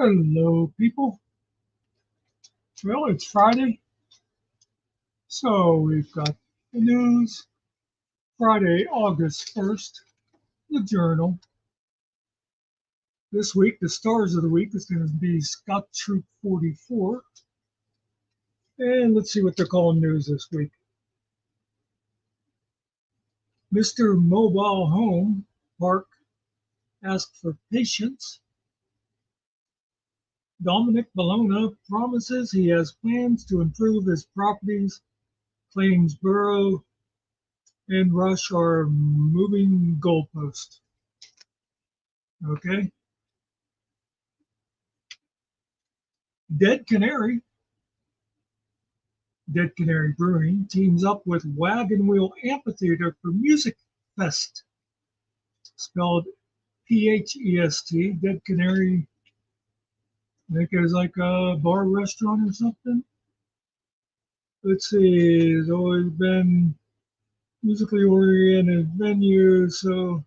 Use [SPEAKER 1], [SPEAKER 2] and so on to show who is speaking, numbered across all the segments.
[SPEAKER 1] Hello, people. Well, it's Friday, so we've got the news. Friday, August 1st, the journal. This week, the stars of the week is going to be Scott Troop 44. And let's see what they're calling news this week. Mr. Mobile Home Park asked for patience. Dominic Bologna promises he has plans to improve his properties, claims Borough and Rush are moving goalpost. Okay. Dead Canary Brewing teams up with Wagon Wheel Amphitheater for Music Fest. Spelled P-H-E-S-T. Dead Canary, I think it was like a bar restaurant or something. Let's see, it's always been musically oriented venue, so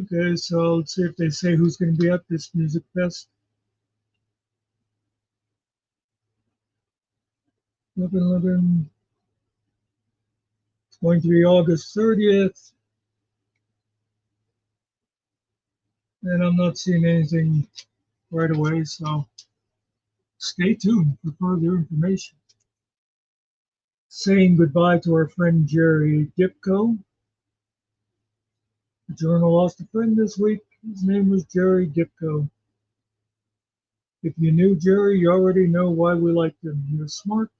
[SPEAKER 1] okay, so let's see if they say who's going to be at this music fest. 11/11. It's going to be August 30th. And I'm not seeing anything right away, so stay tuned for further information. Saying goodbye to our friend Jerry Dipko. The journal lost a friend this week. His name was Jerry Dipko. If you knew Jerry, you already know why we liked him. He was smart,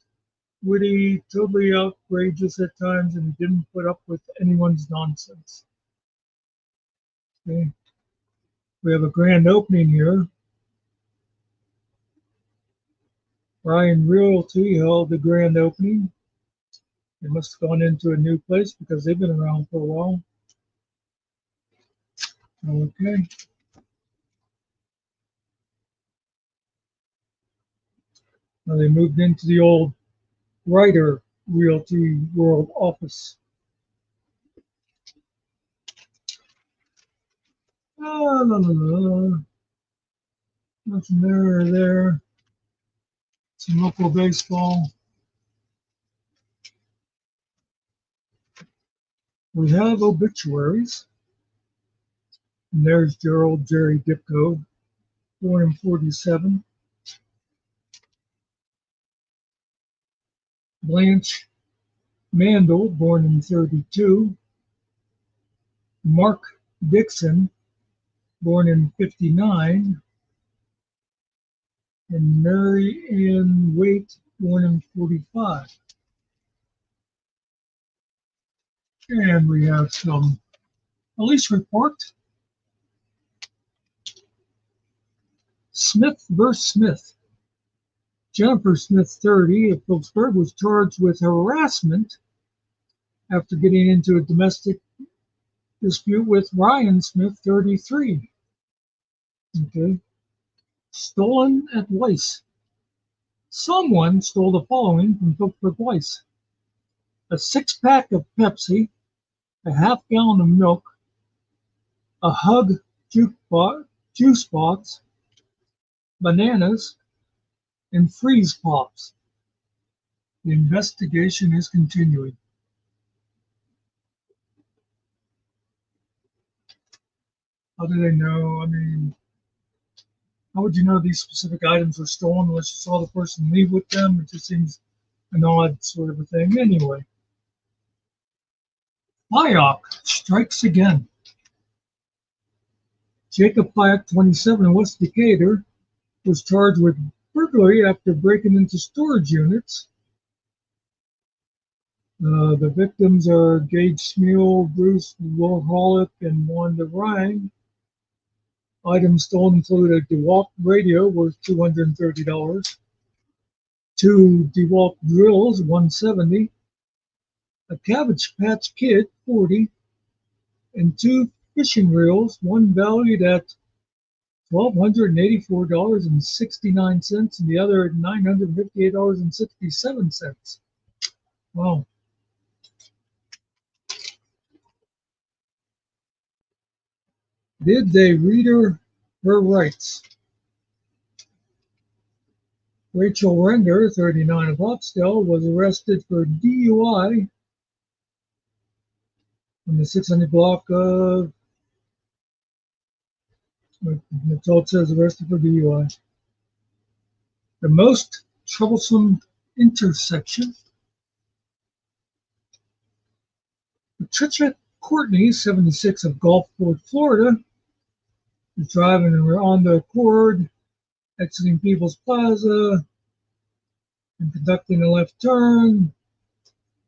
[SPEAKER 1] witty, totally outrageous at times, and he didn't put up with anyone's nonsense. Okay. We have a grand opening here. Ryan Realty held the grand opening. They must have gone into a new place because they've been around for a while. Okay. Now they moved into the old Writer Realty World office. La, la, la. Nothing there or there. Some local baseball. We have obituaries. And there's Jerry Dipko, born in 47. Blanche Mandel, born in 32. Mark Dixon, born in 59. And Mary Ann Waite, born in 45. And we have some police report. Smith versus Smith. Jennifer Smith, 30, of Phillipsburg, was charged with harassment after getting into a domestic dispute with Ryan Smith, 33. Okay. Stolen at Weiss. Someone stole the following from Phillipsburg Weiss: a 6-pack of Pepsi, a half-gallon of milk, a Hug juice box, bananas, and freeze pops. The investigation is continuing. How do they know? I mean, how would you know these specific items were stolen unless you saw the person leave with them? It just seems an odd sort of a thing. Anyway, Pyock strikes again. Jacob Pyock, 27, in West Decatur, was charged with burglary after breaking into storage units. The victims are Gage Smule, Bruce Warholic, and Wanda Ryan. Items stolen include a DeWalt radio worth $230, 2 DeWalt drills, $170, a Cabbage Patch Kid, $40, and 2 fishing reels, one valued at $1,284.69 and the other at $958.67. Wow. Did the reader her rights. Rachel Render, 39 of Hopsdale, was arrested for DUI on the 600 block of, that's all it says, arrested for DUI. The most troublesome intersection. Patricia Courtney, 76 of Gulfport, Florida, was driving on the Accord, exiting People's Plaza, and conducting a left turn.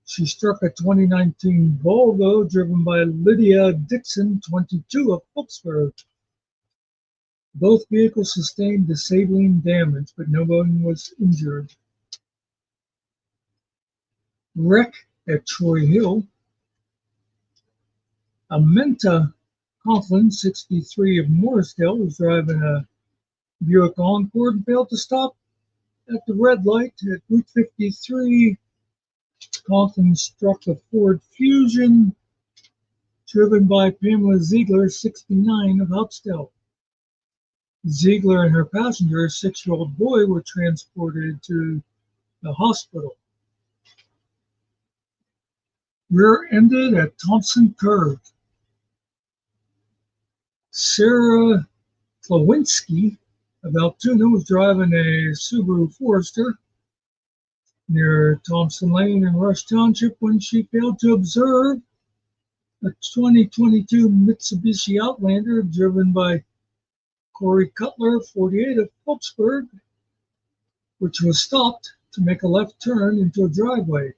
[SPEAKER 1] She struck a 2019 Volvo driven by Lydia Dixon, 22 of Phillipsburg. Both vehicles sustained disabling damage, but no one was injured. Wreck at Troy Hill. Amenta Coughlin, 63 of Morrisdale, was driving a Buick Encore and failed to stop at the red light at Route 53. Coughlin struck a Ford Fusion driven by Pamela Ziegler, 69 of Hopsdale. Ziegler and her passenger, a 6-year-old boy, were transported to the hospital. Rear-ended at Thompson Curve. Sarah Klawinski of Altoona was driving a Subaru Forester near Thompson Lane in Rush Township when she failed to observe a 2022 Mitsubishi Outlander driven by Corey Cutler, 48 of Phillipsburg, which was stopped to make a left turn into a driveway.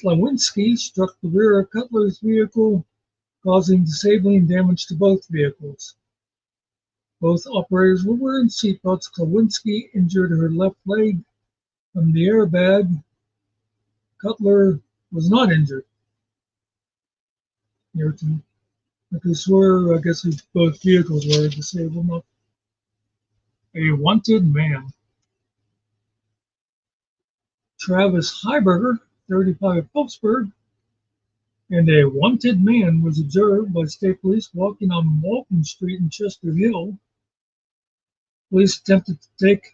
[SPEAKER 1] Klawinski struck the rear of Cutler's vehicle, causing disabling damage to both vehicles. Both operators were wearing seatbelts. Klawinski injured her left leg from the airbag. Cutler was not injured. I could swear, I guess both vehicles were disabled. A wanted man. Travis Heiberger, 35 of Phillipsburg, and a wanted man was observed by state police walking on Walton Street in Chester Hill. Police attempted to take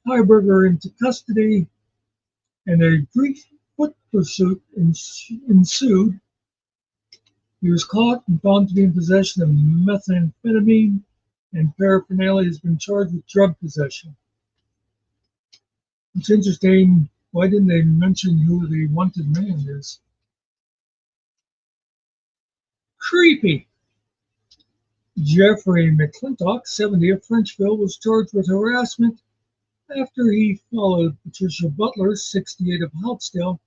[SPEAKER 1] Heiberger into custody, and a brief foot pursuit ensued. He was caught and found to be in possession of methamphetamine, and paraphernalia has been charged with drug possession. It's interesting, why didn't they mention who the wanted man is? Creepy. Jeffrey McClintock, 70 of Frenchville, was charged with harassment after he followed Patricia Butler, 68 of Hopsdale,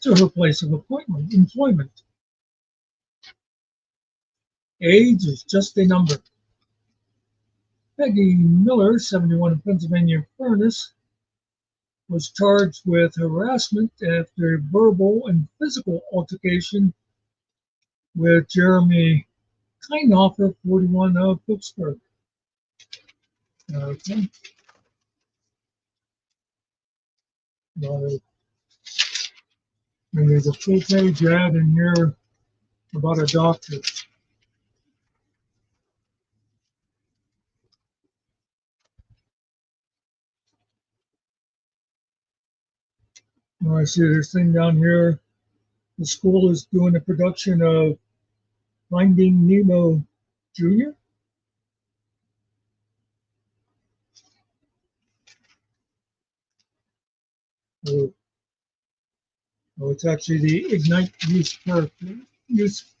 [SPEAKER 1] to her place of employment. Age is just a number. Peggy Miller, 71 of Pennsylvania Furnace, was charged with harassment after a verbal and physical altercation with Jeremy Kienhofer, 41 of Pittsburgh. Okay. And there's a full-page ad in here about a doctor. I see this thing down here. The school is doing a production of Finding Nemo Jr. Oh, it's actually the Ignite Youth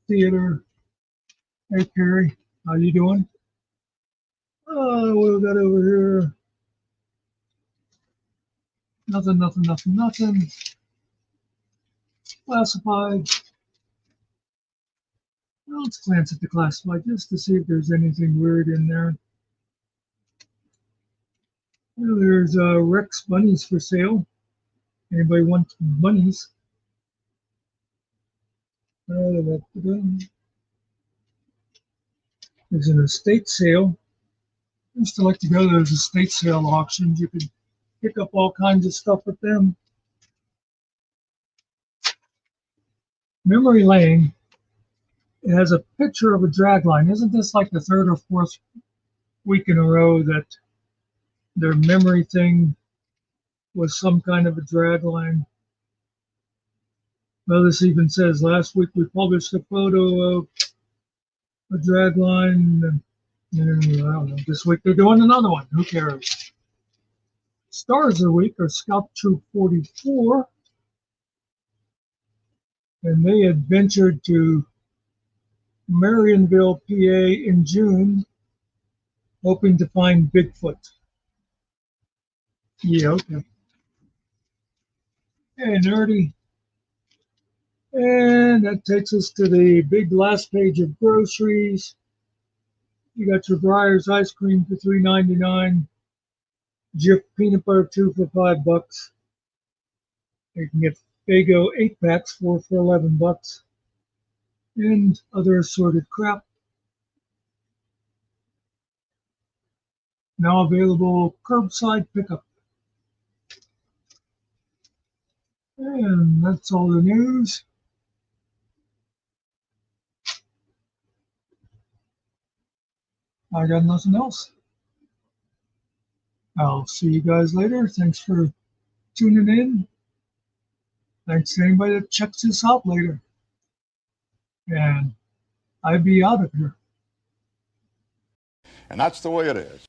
[SPEAKER 1] Theater. Hey, Carrie, how you doing? Oh, what we got over here? Nothing. Classified. Well, let's glance at the classified just to see if there's anything weird in there. Well, there's Rex bunnies for sale. Anybody want bunnies? There's an estate sale. I used to like to go to those estate sale auctions. You could pick up all kinds of stuff with them. Memory Lane. It has a picture of a drag line. Isn't this like the third or fourth week in a row that their memory thing was some kind of a drag line? Well, this even says last week we published a photo of a drag line. And I don't know. This week they're doing another one. Who cares? Stars of the week are Scout Troop 44, and they had ventured to Marionville, PA in June, hoping to find Bigfoot. Yeah, okay. Hey, nerdy. And that takes us to the big last page of groceries. You got your Breyers ice cream for $3.99, Jif peanut butter 2 for $5. You can get Fago 8 packs for $11, and other assorted crap. Now available curbside pickup. And that's all the news. I got nothing else. I'll see you guys later. Thanks for tuning in. Thanks to anybody that checks this out later. And I'll be out of here.
[SPEAKER 2] And that's the way it is.